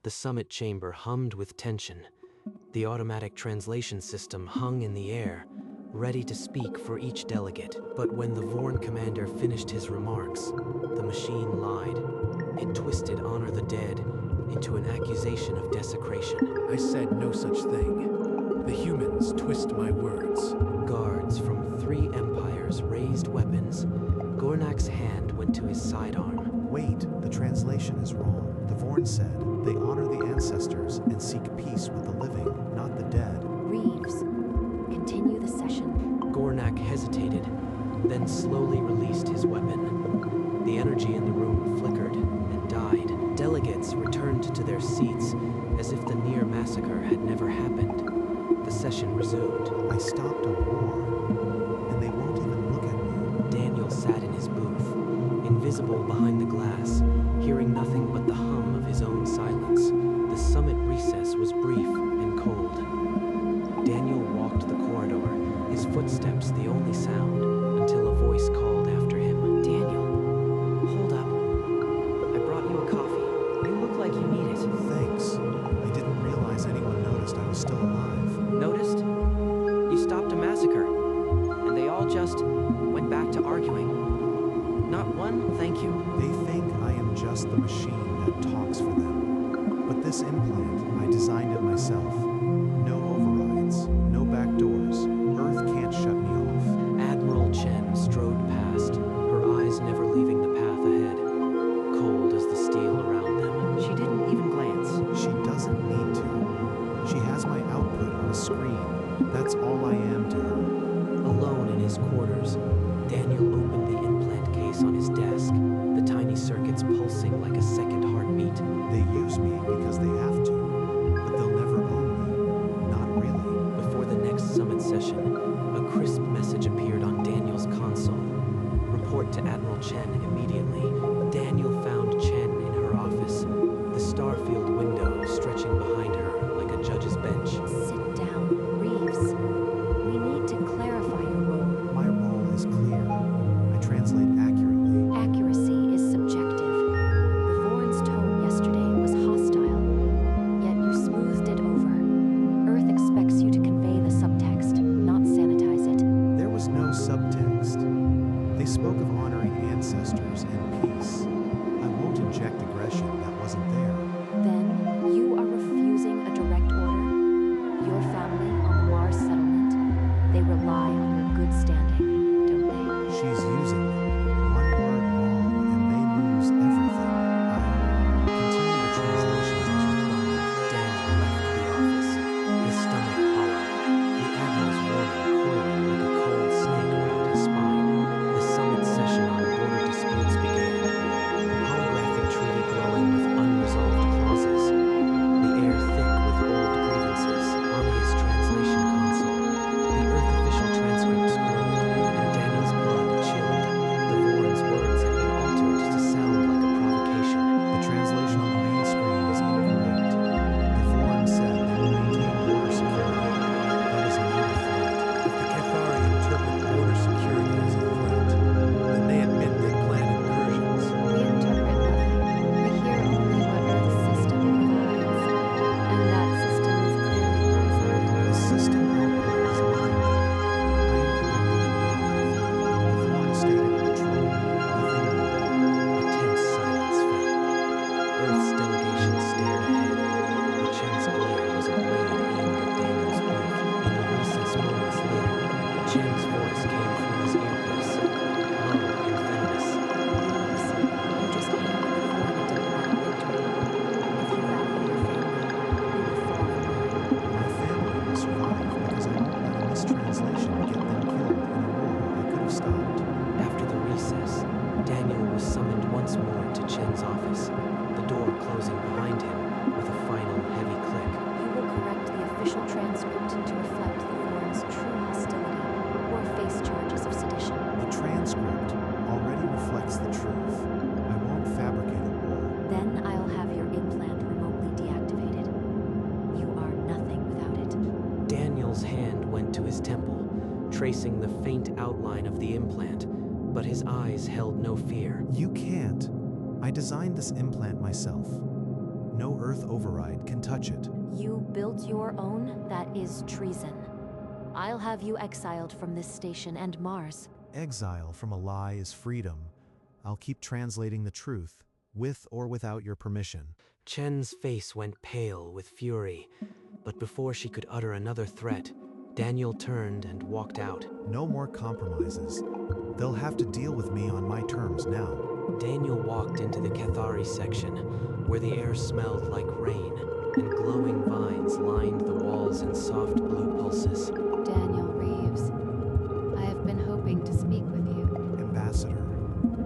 The summit chamber hummed with tension. The automatic translation system hung in the air, ready to speak for each delegate. But when the Vorn commander finished his remarks, the machine lied. It twisted Honor the Dead into an accusation of desecration. I said no such thing. The humans twist my words. Guards from 3 empires raised weapons. Gornak's hand went to his sidearm. Wait, the translation is wrong. The Vorn said they honor the ancestors and seek peace with the living, not the dead. Reeves, continue the session. Gornak hesitated, then slowly released his weapon. The energy in the room flickered and died. Delegates returned to their seats as if the near massacre had never happened. The session resumed. I stopped a war, and they won't even look at me. Daniel sat in his booth, invisible behind the glass, hearing nothing but the hum of his own silence. The summit recess was brief and cold. Daniel walked the corridor, his footsteps the only sound, until a voice called after him. Daniel, hold up. I brought you a coffee. You look like you need it. Thanks. I didn't realize anyone noticed I was still alive. Noticed? You stopped a massacre, and they all just went back to arguing. Not one thank you. They think I am just the machine that talks for them. But this implant, I designed it myself. No overrides, no back doors. Earth can't shut me off. Admiral Chen strode past, her eyes never leaving the path ahead, cold as the steel around them. She didn't even glance. She doesn't need to. She has my output on a screen. That's all I am to her. Alone in his quarters, Daniel opened the implant case on his desk, the tiny circuits pulsing like a second heartbeat. They use me because they have to, but they'll never own me. Not really. Before the next summit session, a crisp message appeared on Daniel's console. Report to Admiral Chen immediately. Daniel found Chen in her office, the starfield window stretching behind her like a judge's bench. Sit down, Reeves. We need to clarify your role. My role is clear. I translate accurately. Accuracy is subjective. The Vorn's tone yesterday was hostile, yet you smoothed it over. Earth expects you to convey the subtext, not sanitize it. There was no subtext. They spoke of honoring ancestors and peace. I won't inject aggression that wasn't there. Then you are refusing a direct order? Your family on the Mars settlement, they rely on your good standing, don't they? She's using them. One word wrong and they lose everything. I continue the translation as required. Daniel left the office, his stomach hollow, the Admiral's warning coiling like a cold snake around his spine. The summit session on border disputes began. Holographic treaty glowing with unresolved clauses. The air thick with old grievances on his translation console. The Earth official transcript scrolled, and Daniel's blood chilled. The Vorn's words had been altered to sound like a provocation. The translation on the main screen is incorrect. The Vorn said they will maintain border security. That is not a threat. If the Cathari interpret border security as a threat, then they admit they plan incursions. We interpret nothing. We hear only what Earth's system provides. And that system is clearly poisoned. The system output is mine. I am corrected in live. The Vorn stated the truth. Nothing more. A tense silence fell. Earth's delegation stared ahead. The Chen's glare was a blade aimed at Daniel's booth. In the recess moments later, Chen's voice came from his earpiece, low and venomous. You just handed the Vorn a diplomatic victory. If you value your family, you will fall in line. My family will survive because I won't let a mistranslation get them killed in a war I could have stopped. After the recess, Daniel was summoned once more to Chen's office, the door closing behind him with a final heavy click. You will correct the official transcript to reflect the Vorn's true hostility or face charges of sedition. The transcript already reflects the truth. I won't fabricate a war. Then I'll have your implant remotely deactivated. You are nothing without it. Daniel's hand went to his temple, tracing the faint outline of the implant, but his eyes held no fear. You can't. I designed this implant myself. No Earth override can touch it. You built your own? That is treason. I'll have you exiled from this station and Mars. Exile from a lie is freedom. I'll keep translating the truth, with or without your permission. Chen's face went pale with fury, but before she could utter another threat, Daniel turned and walked out. No more compromises. They'll have to deal with me on my terms now. Daniel walked into the Cathari section, where the air smelled like rain, and glowing vines lined the walls in soft blue pulses. Daniel Reeves, I have been hoping to speak with you. Ambassador,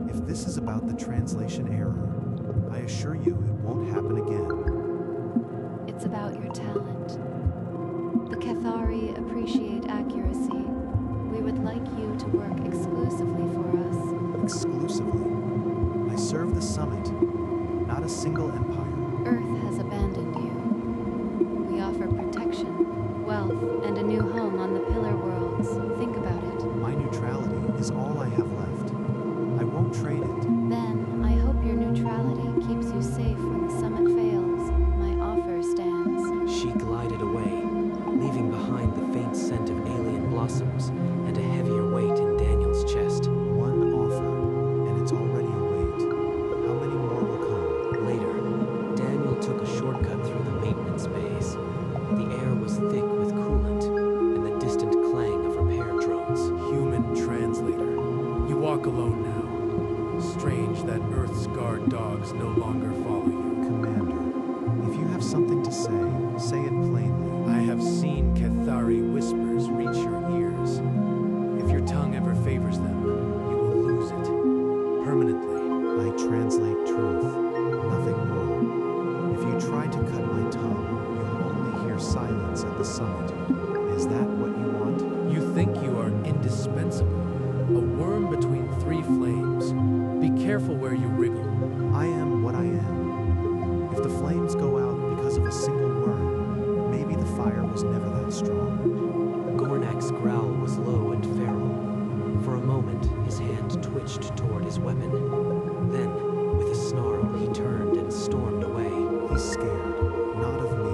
if this is about the translation error, I assure you it won't happen again. It's about your talent. The Cathari appreciate accuracy. We would like you to work exclusively for us. Exclusively. I serve the summit, not a single empire. Earth has abandoned you. We offer protection, wealth, and a new home on the Pillar Worlds. Think about it. My neutrality is all I have left. I won't trade it. Then, I hope your neutrality keeps you safe when the summit fails. My offer stands. She glided away, leaving behind the faint scent of alien blossoms and a heavier weight in Daniel's chest. One offer, and it's already a weight. How many more will come? Later, Daniel took a shortcut through the maintenance bays. The air was thick with coolant and the distant clang of repair drones. Human translator. You walk alone now. Strange that Earth's guard dogs no longer follow you. Commander, if you have something to say it plainly. I have seen Cathari whispers reach your ears. If your tongue ever favors them, you will lose it. Permanently. I translate truth, nothing more. If you try to cut my tongue, you'll only hear silence at the summit. Is that what you want? You think you are indispensable. A worm between three flames. Be careful where you wriggle. I am what I am. If the flames go out because of a single worm, maybe the fire was never that strong. Gornak's growl was low and feral. For a moment, his hand twitched toward his weapon. Then, with a snarl, he turned and stormed away. He's scared, not of me,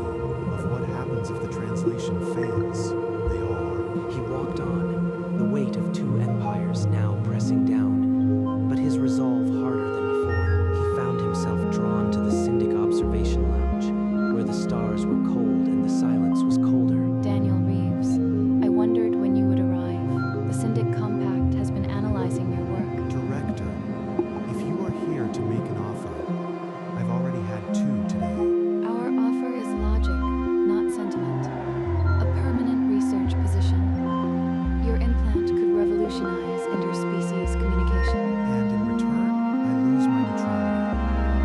of what happens if the translation fails. They all are. He walked on, the weight of two empires now pressing down, but his resolve harder than before. He found himself drawn to the Syndic observation lounge, where the stars were cold and the silence was colder. Daniel Reeves, I wondered when you would arrive. The Syndic Compact has been analyzing your work. Director, if you are here to make an offer, I've already had two today. Our offer is logic, not sentiment. A permanent research position. Your implant could revolutionize interspecies communication. And in return, I lose my neutrality.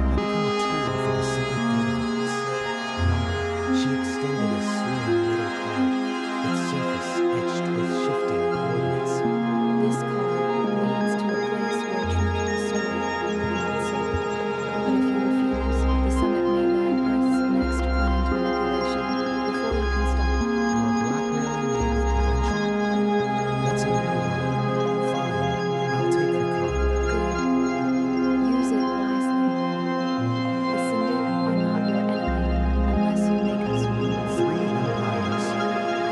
I become a tool for the Syndic databots. She extended a slim metal card, its surface etched with shifting coordinates. This card leads to a place where truth is stored, not sold. But if you refuse, the summit may learn Earth's next planned manipulation before you can stop. You are blackmailing me with prevention. That's a new one. Fine, I'll take your card. Good. Use it wisely. The Syndic are not your enemy unless you make us one. 3 empires,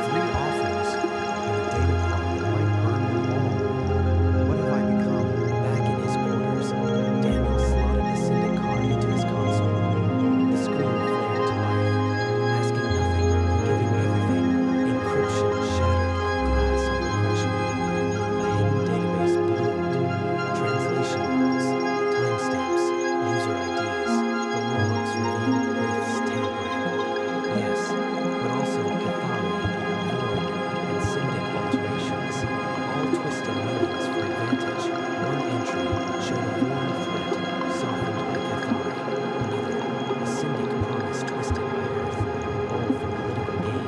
3 offers, and a data card that might burn them all. What have I become? Back in his quarters, Daniel slotted the Syndic card into his console. The screen flared to life, asking nothing, giving everything. Encryption shattered like glass under pressure. A hidden database bloomed. Translation logs, timestamps, user IDs. The logs revealed Earth's tampering. Yes, but also Cathari, Void, and Syndic alterations, all twisting meanings for advantage. One entry showed a Void threat, softened by Cathari. Another, a Syndic promise twisted by Earth, all for political gain.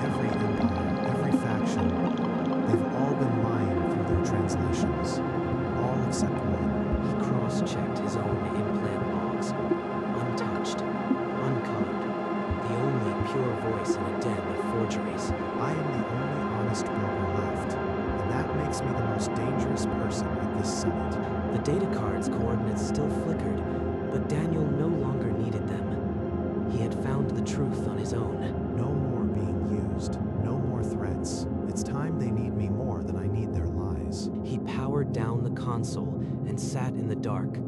Every empire, every faction, they've all been lying through their translations. All except one. He cross-checked his own implant logs. Untouched, uncolored, the only pure voice in a den of forgeries. I am the only honest broker left, and that makes me the most dangerous person at this summit. The data card's coordinates still flickered, but Daniel no longer needed them. truth on his own. No more being used, no more threats. It's time they need me more than I need their lies. He powered down the console and sat in the dark,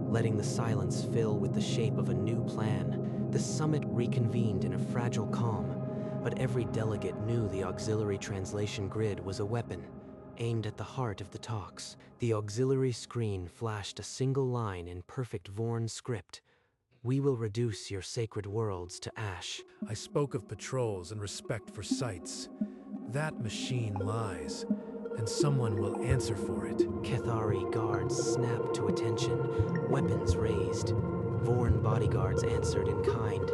letting the silence fill with the shape of a new plan. The summit reconvened in a fragile calm, but every delegate knew the auxiliary translation grid was a weapon, aimed at the heart of the talks. The auxiliary screen flashed a single line in perfect Vorn script. "We will reduce your sacred worlds to ash." I spoke of patrols and respect for sites. That machine lies, and someone will answer for it. Cathari guards snapped to attention, weapons raised. Vorn bodyguards answered in kind,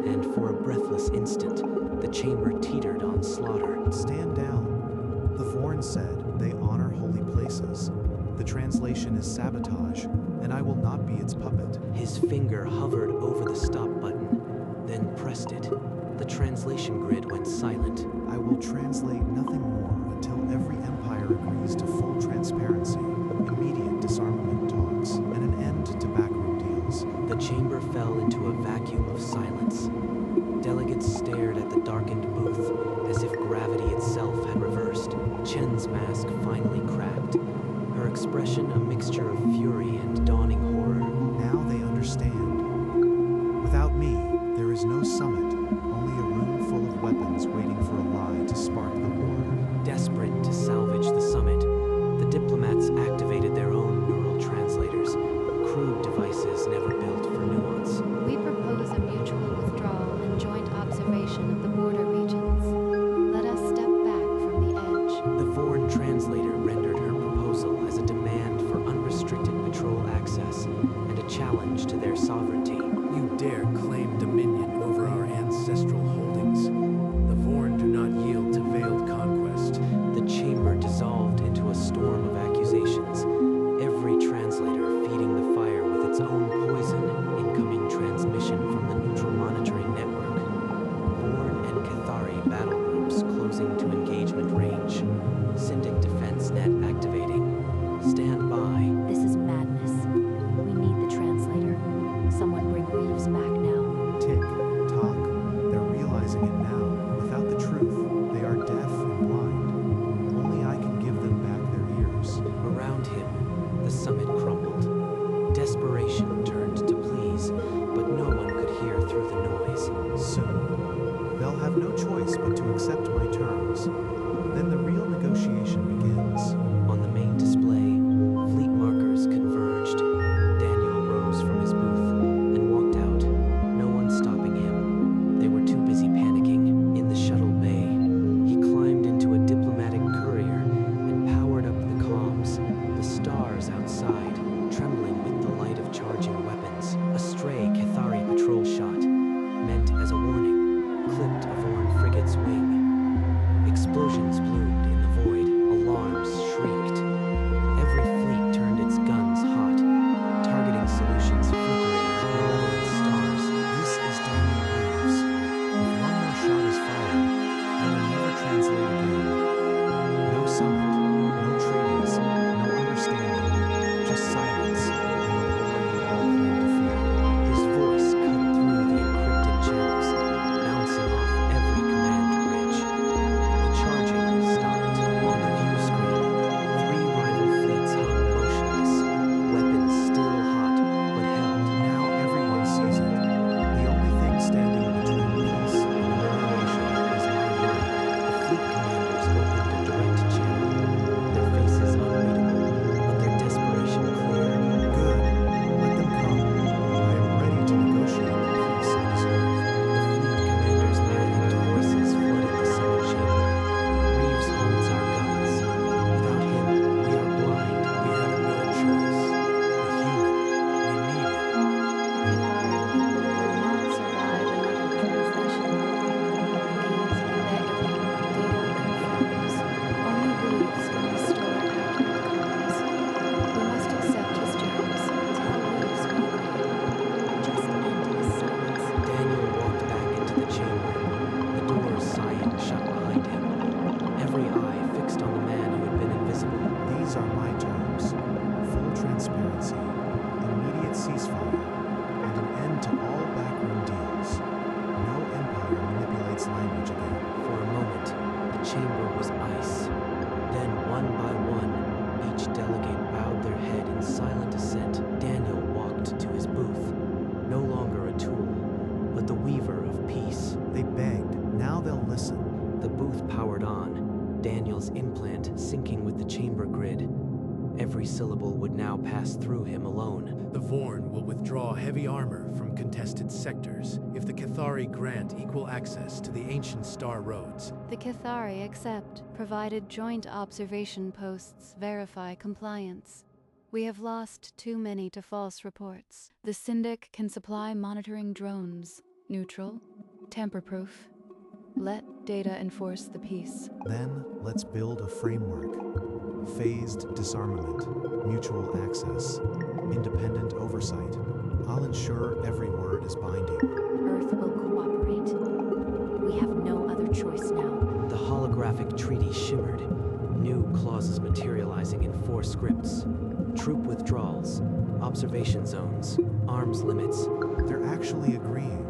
and for a breathless instant, the chamber teetered on slaughter. Stand down. The Vorn said they honor holy places. The translation is sabotage, and I will not be its puppet. His finger hovered over the stop button, then pressed it. The translation grid went silent. I will translate nothing more until every empire agrees to full transparency, immediate disarmament talks, and an end to backroom deals. The chamber fell into a vacuum of silence. Delegates stared at the darkened booth, as if gravity itself had reversed. Chen's mask finally cracked, her expression a mixture of fury and dawning horror. Now they understand. Without me, there is no summit, only a room full of weapons waiting for a lie to spark the war. Desperate to salvage the summit, the diplomats activated their own neural translators, crude devices never built for nuance. We propose a mutual withdrawal and joint observation of the border regions. Let us step back from the edge. The Vorn translator rendered her proposal as a demand for unrestricted patrol access and a challenge to their sovereignty. You dare claim dominion over our ancestral holdings. The Vorn do not yield to veiled conquest. The chamber dissolved into a storm of accusations, every translator feeding the fire with its own poison. Incoming transmission from the neutral monitoring network. Vorn and Cathari battle groups closing to engagement range. Syndic defense net activating. Stand by. This is madness. We need the translator. Someone bring Reeves back now. Tick, tock. They're realizing it now. Without the truth, they are deaf and blind. Only I can give them back their ears. Around him, the summit crumbled. Desperation turned to pleas, but no one could hear through the noise. Soon, they'll have no choice but to accept my terms. Then the real negotiation begins. On the main display, fleet markers converged. Daniel rose from his booth and walked out, no one stopping him. They were too busy panicking. In the shuttle bay, he climbed into a diplomatic courier and powered up the comms. The stars outside, trembling with the light of charging weapons. A stray Cathari patrol shot, meant as a warning, clipped a Vorn frigate's wing. Explosions bloomed in the void, alarms shrieked. language again. For a moment, the chamber was ice. Then, one by one, each delegate bowed their head in silent assent. Daniel walked to his booth, no longer a tool, but the weaver of peace. They begged, now they'll listen. The booth powered on, Daniel's implant syncing with the chamber grid. Every syllable would now pass through him alone. The Vorn will withdraw heavy armor from contested sectors if the Cathari grant equal access to the ancient star roads. The Cathari accept, provided joint observation posts verify compliance. We have lost too many to false reports. The Syndic can supply monitoring drones. Neutral, tamper-proof. Let data enforce the peace. Then, let's build a framework. Phased disarmament, mutual access, independent oversight. I'll ensure every word is binding. Earth will cooperate. We have no other choice now. The holographic treaty shimmered, new clauses materializing in 4 scripts. Troop withdrawals, observation zones, arms limits. They're actually agreeing.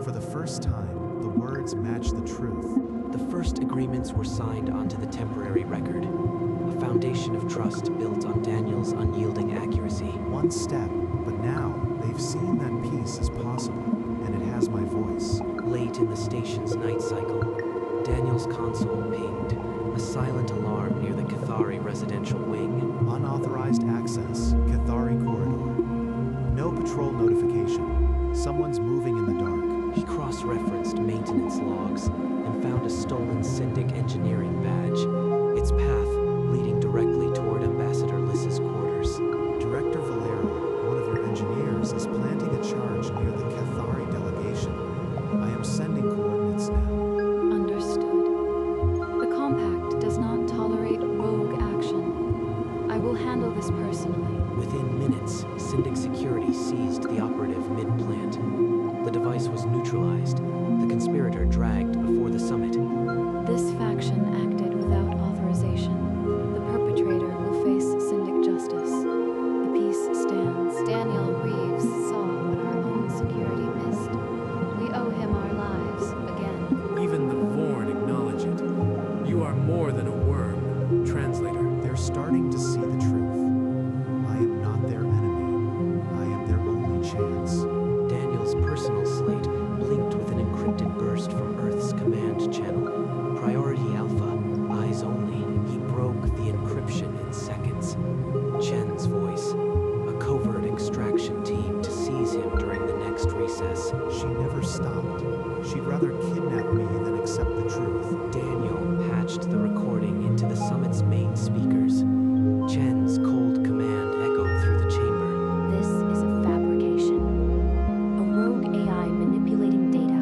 For the first time, the words match the truth. The first agreements were signed onto the temporary record, a foundation of trust built on Daniel's unyielding accuracy. One step, but now they've seen that peace is possible, and it has my voice. Late in the station's night cycle, Daniel's console pinged, a silent alarm near the Cathari residential wing. Unauthorized access, Cathari corridor. No patrol notification. Someone's moving in the dark. He cross-referenced maintenance logs and found a stolen Syndic engineering badge, its path leading directly toward Ambassador Liss's quarters. Director Valero, one of your engineers, is planting a charge near the Cathari delegation. I am sending coordinates now. Understood. The compact does not tolerate rogue action. I will handle this personally. Within minutes, Syndic security seized the operative mid-plant. The device was neutralized, the conspirator dragged before the summit. This faction acted without authorization. The perpetrator will face Syndic justice. The peace stands. Daniel Reeves saw what our own security missed. We owe him our lives again. Even the Vorn acknowledge it. You are more than a worm, Translator. They're starting to see the truth. I am not their enemy. I am their only chance. Daniel's personal slate blinked with an encrypted burst from Earth's command channel. Priority Alpha, eyes only. He broke the encryption in seconds. Chen's voice, a covert extraction team to seize him during the next recess. She never stopped. She'd rather kidnap me than accept the truth. Daniel patched the recording into the summit's main speakers. Chen's cold command echoed through the chamber. This is a fabrication. A rogue AI manipulating data.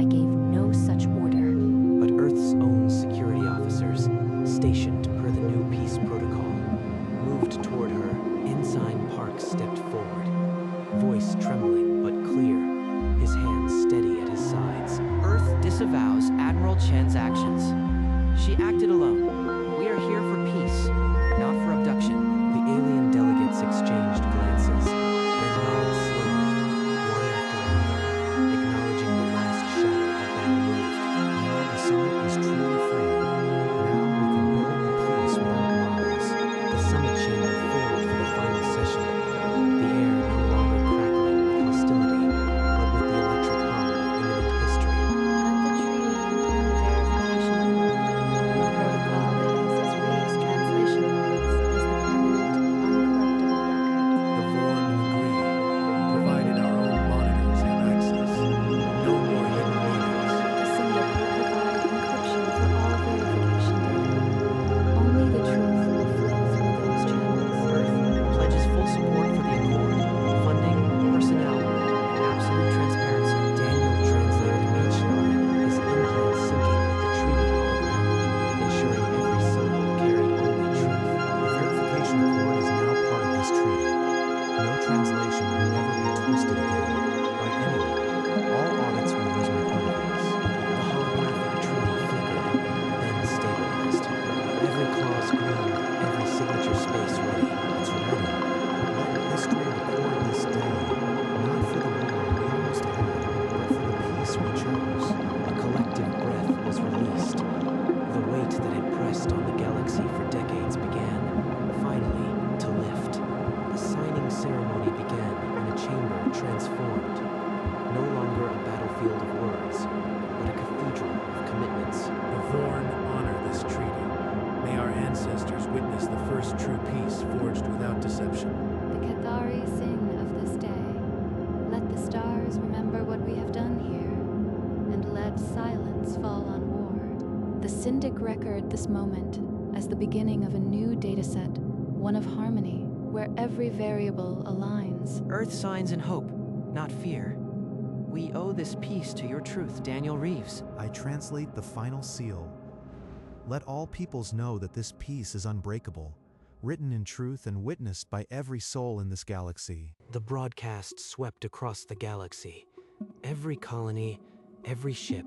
I gave no such order. But Earth's own security officers, stationed per the new peace protocol, moved toward her. Ensign Park stepped forward, voice trembling but clear, his hands steady at his sides. Earth disavows Admiral Chen's actions. She acted alone. We are here for peace, not for abduction. The alien delegates exchanged glances, then nodded slowly, one after another, acknowledging the last shadow had been removed. Now the summit is truly free. Now we can build the peace without lies. The summit chamber filled for the final session, the air no longer crackling with hostility, but with the electric hum of imminent history. Let the treaty include verification. Protocol first true peace forged without deception. The Cathari sing of this day. Let the stars remember what we have done here, and let silence fall on war. The Syndic record this moment as the beginning of a new dataset, one of harmony, where every variable aligns. Earth signs in hope, not fear. We owe this peace to your truth, Daniel Reeves. I translate the final seal. Let all peoples know that this peace is unbreakable, written in truth and witnessed by every soul in this galaxy. The broadcast swept across the galaxy. Every colony, every ship,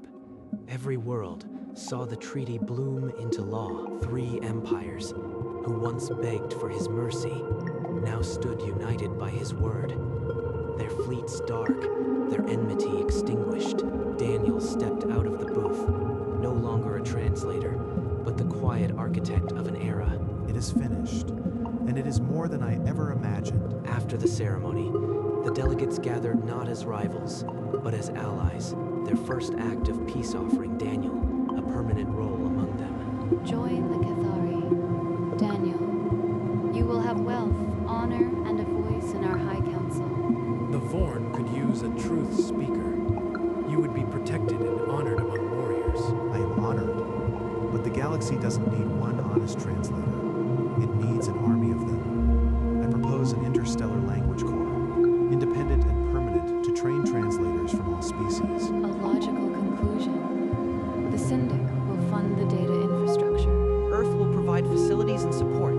every world saw the treaty bloom into law. 3 empires, who once begged for his mercy, now stood united by his word. Their fleets dark, their enmity extinguished. Daniel stepped out of the booth, no longer a translator, but the quiet architect of an era. It is finished, and it is more than I ever imagined. After the ceremony, the delegates gathered not as rivals, but as allies, their first act of peace offering Daniel a permanent role among them. Join the Cathari. Daniel, you will have wealth, honor, and a voice in our High Council. The Vorn could use a truth speaker. You would be protected and honored among warriors. I am honored, but the galaxy doesn't need one honest translator. It needs an army of them. I propose an interstellar language corps, independent and permanent, to train translators from all species. A logical conclusion. The Syndic will fund the data infrastructure. Earth will provide facilities and support.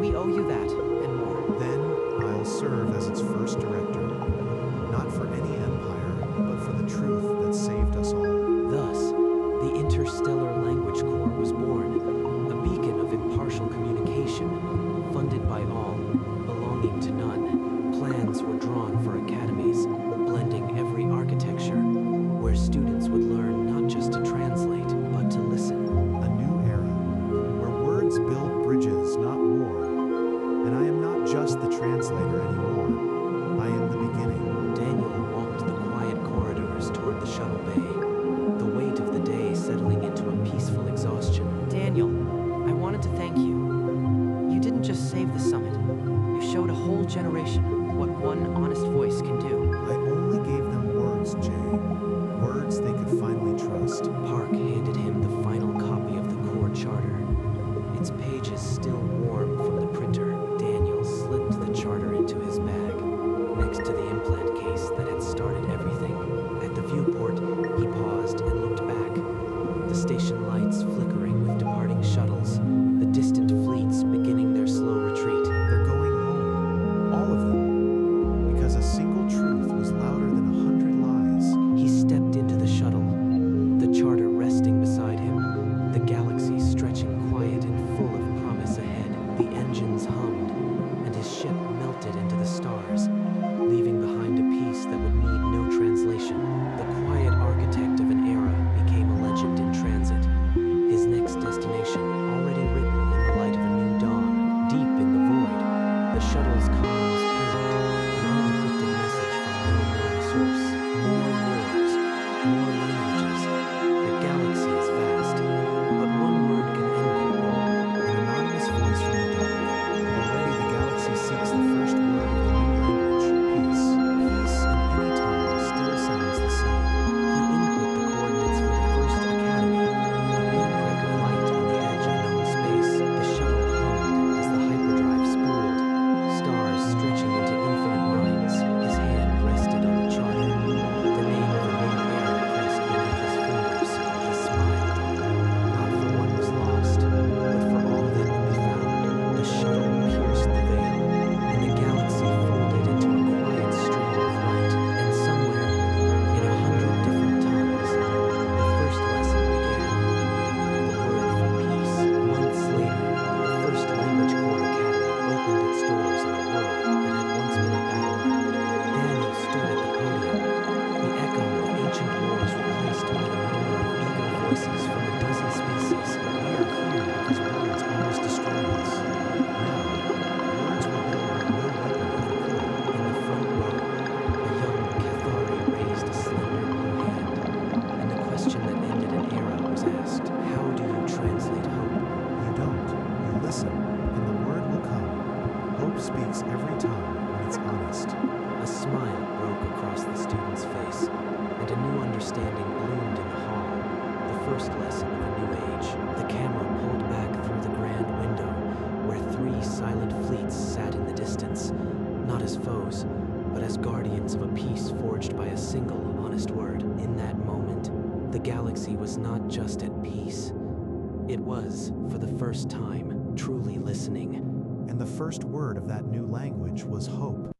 We owe you that, and more. Then I'll serve as its first director, not for any empire, but for the truth that saved us all. Thus, the Interstellar Language Corps was born, a beacon of impartial communication, funded by all, belonging to none. Plans were drawn for academies, blending every architecture, where students would learn not just to translate, but to listen. A new era, where words build bridges, not war. And I am not just the translator anymore. I am the beginning. Daniel walked the quiet corridors toward the shuttle bay, the weight of the day settling into a peaceful exhaustion. Daniel, I wanted to thank you. You didn't just save the summit. You showed a whole generation what one honest voice can do. I only gave them words, Jay. Words they could finally trust. Park handed him the final copy of the Corps Charter. Its pages still warm from the printer. Daniel slipped the charter into his bag, next to the implant case that had started everything. At the viewport, he paused and looked back. The station lights flickering with departing shuttles, the distant fleets beginning their slow retreat. They're going home. All of them. Because a single truth was louder than 100 lies. He stepped into the shuttle, the charter resting beside him, the galaxy stretching quiet and full of promise ahead. The engines hummed, and his ship melted into the stars, leaving behind a peace that would need no translation. The quiet architect of an era became a legend in transit, his next destination already written in the light of a new dawn. Deep in the void, the shuttle's comm was pinged, an unencrypted message from no known source. More wars, more languages. The galaxy is vast, but one word can end them all. An anonymous voice from the dark. Already the galaxy seeks the first word of the new language. Peace. Peace in any tongue still sounds the same. He input the coordinates for the first academy, a pinprick of light on the edge of known space. The shuttle hummed as the hyperdrive spooled, stars stretching into infinite minds. His hand rested on the charter. The name of a new era pressed understanding bloomed in the hall, the first lesson of a new age. The camera pulled back through the grand window, where three silent fleets sat in the distance, not as foes, but as guardians of a peace forged by a single honest word. In that moment, the galaxy was not just at peace. It was, for the first time, truly listening. And the first word of that new language was hope.